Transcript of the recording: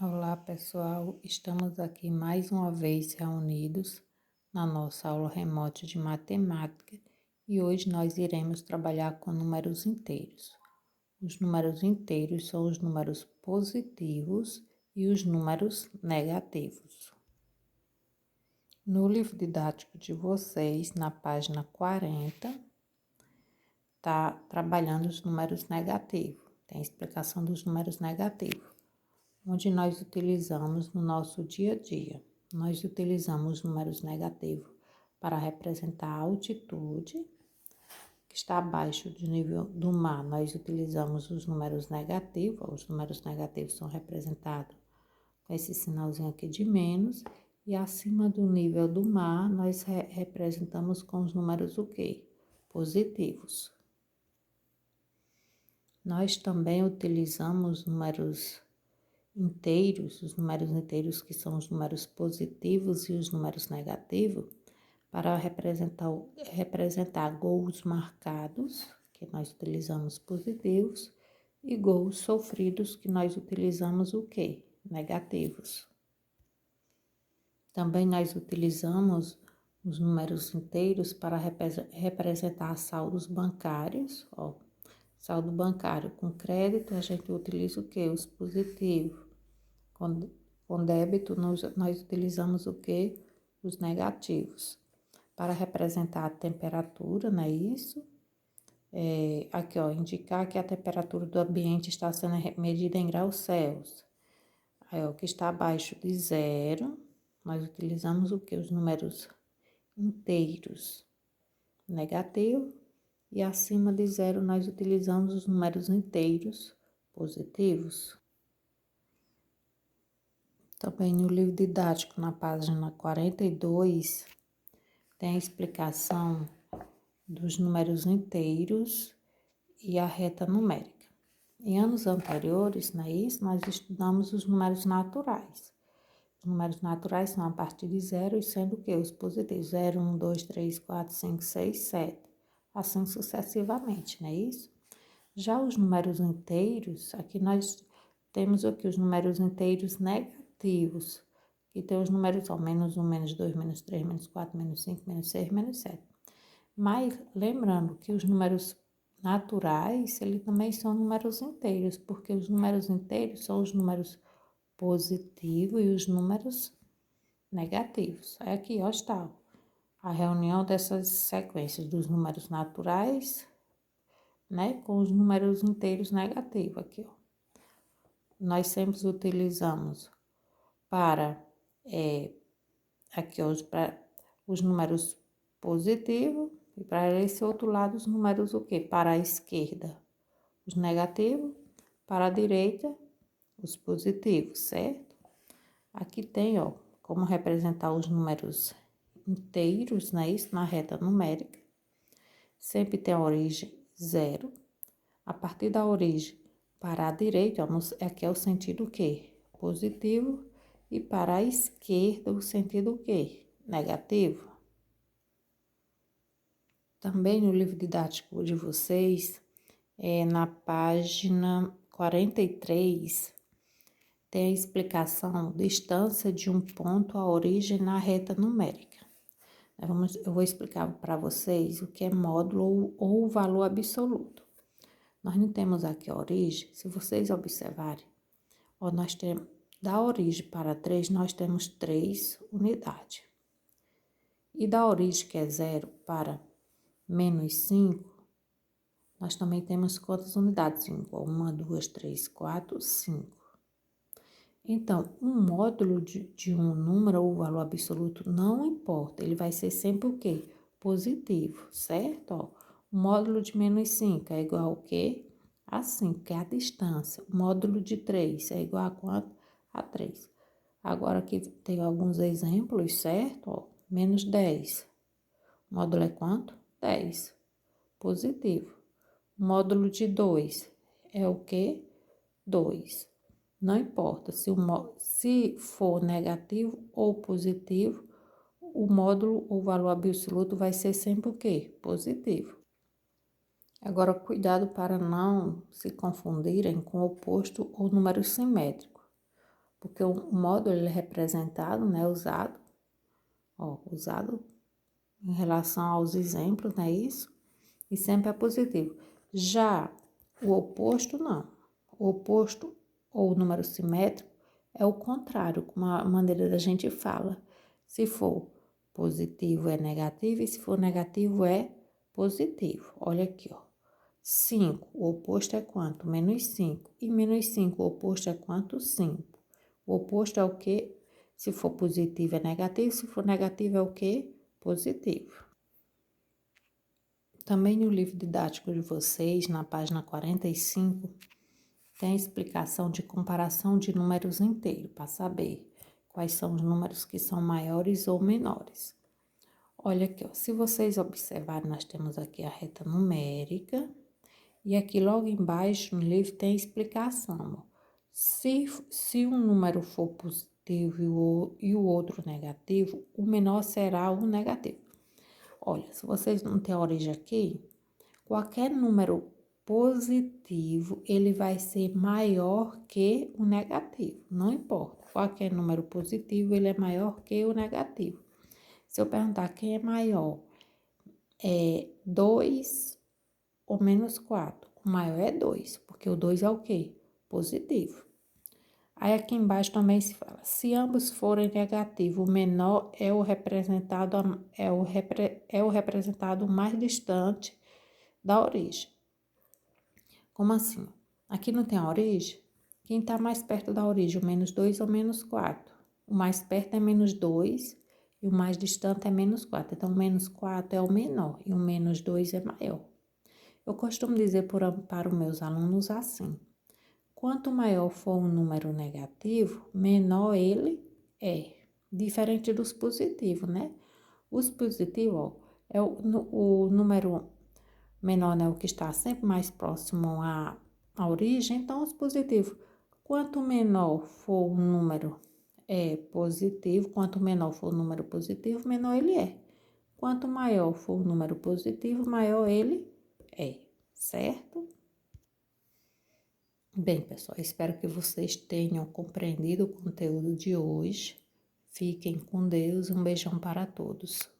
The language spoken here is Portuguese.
Olá, pessoal. Estamos aqui mais uma vez reunidos na nossa aula remota de matemática e hoje nós iremos trabalhar com números inteiros. Os números inteiros são os números positivos e os números negativos. No livro didático de vocês, na página 40, está trabalhando os números negativos. Tem a explicação dos números negativos, onde nós utilizamos no nosso dia a dia. Nós utilizamos os números negativos para representar a altitude, que está abaixo do nível do mar. Nós utilizamos os números negativos. Os números negativos são representados com esse sinalzinho aqui de menos. E acima do nível do mar, nós representamos com os números o quê? Positivos. Nós também utilizamos números inteiros, os números inteiros que são os números positivos e os números negativos, para representar gols marcados, que nós utilizamos positivos, e gols sofridos, que nós utilizamos o quê? Negativos. Também nós utilizamos os números inteiros para representar saldos bancários, ó. Saldo bancário com crédito, a gente utiliza o quê? Os positivos. Com débito, nós utilizamos o quê? Os negativos. Para representar a temperatura, não é isso? Aqui, ó, indicar que a temperatura do ambiente está sendo medida em graus Celsius. Aí, ó, que está abaixo de zero, nós utilizamos o quê? Os números inteiros negativo. E acima de zero, nós utilizamos os números inteiros positivos. Também no livro didático, na página 42, tem a explicação dos números inteiros e a reta numérica. Em anos anteriores, não é isso? Nós estudamos os números naturais. Os números naturais são a partir de zero, e sendo o quê? Os positivos. 0, 1, 2, 3, 4, 5, 6, 7. Assim sucessivamente, não é isso? Já os números inteiros, aqui nós temos aqui os números inteiros negativos, que tem os números ó, menos 1, menos 2, menos 3, menos 4, menos 5, menos 6, menos 7. Mas lembrando que os números naturais, eles também são números inteiros, porque os números inteiros são os números positivos e os números negativos. Aí aqui, ó, está a reunião dessas sequências dos números naturais, né, com os números inteiros negativos aqui, ó. Nós sempre utilizamos para, aqui, ó, para os números positivos e para esse outro lado os números o quê? Para a esquerda, os negativos, para a direita, os positivos, certo? Aqui tem, ó, como representar os números inteiros, né, isso na reta numérica. Sempre tem a origem zero. A partir da origem para a direita, ó, aqui é o sentido o quê? Positivo. E para a esquerda, o sentido o quê? Negativo. Também no livro didático de vocês, na página 43, tem a explicação distância de um ponto à origem na reta numérica. Eu vou explicar para vocês o que é módulo ou valor absoluto. Nós não temos aqui a origem, se vocês observarem, ó, nós temos, da origem para 3, nós temos 3 unidades. E da origem, que é 0, para menos 5, nós também temos quantas unidades? 5, 1, 2, 3, 4, 5. Então, um módulo de um número ou valor absoluto não importa, ele vai ser sempre o quê? Positivo, certo? Ó, o módulo de menos 5 é igual ao quê? A 5, que é a distância. O módulo de 3 é igual a quanto? A 3. Agora aqui tem alguns exemplos, certo? Ó, menos 10. O módulo é quanto? 10. Positivo. O módulo de 2 é o quê? 2. Não importa se for negativo ou positivo, o módulo ou valor absoluto vai ser sempre o quê? Positivo. Agora, cuidado para não se confundirem com oposto ou número simétrico. porque o módulo ele é representado, né, usado, ó, usado em relação aos exemplos, não é isso? E sempre é positivo. Já o oposto, não. O oposto, ou o número simétrico, é o contrário, como a maneira da gente fala. Se for positivo é negativo, e se for negativo é positivo. Olha aqui, ó. 5, o oposto é quanto? Menos 5. E menos 5, o oposto é quanto? 5. O oposto é o quê? Se for positivo é negativo, se for negativo é o quê? Positivo. Também no livro didático de vocês, na página 45, tem a explicação de comparação de números inteiros, para saber quais são os números que são maiores ou menores. Olha aqui, ó, se vocês observarem, nós temos aqui a reta numérica, e aqui logo embaixo no livro tem a explicação. Ó. Se um número for positivo e o outro negativo, o menor será o negativo. Olha, se vocês não têm a origem aqui, qualquer número positivo, ele vai ser maior que o negativo, não importa. Qualquer número positivo, ele é maior que o negativo. Se eu perguntar quem é maior, é 2 ou menos 4? O maior é 2, porque o 2 é o quê? Positivo. Aí aqui embaixo também se fala, se ambos forem negativos, o menor é o representado mais distante da origem. Como assim? Aqui não tem a origem? Quem está mais perto da origem, o menos 2 ou menos 4? O mais perto é menos 2 e o mais distante é menos 4. Então, o menos 4 é o menor e o menos 2 é maior. Eu costumo dizer para os meus alunos assim, quanto maior for um número negativo, menor ele é. Diferente dos positivos, né? Os positivos, ó, é o número menor, né? O que está sempre mais próximo à origem. Então, os positivos. Quanto menor for o número positivo, quanto menor for o número positivo, menor ele é. Quanto maior for o número positivo, maior ele é. Certo? Bem, pessoal, espero que vocês tenham compreendido o conteúdo de hoje. Fiquem com Deus, um beijão para todos.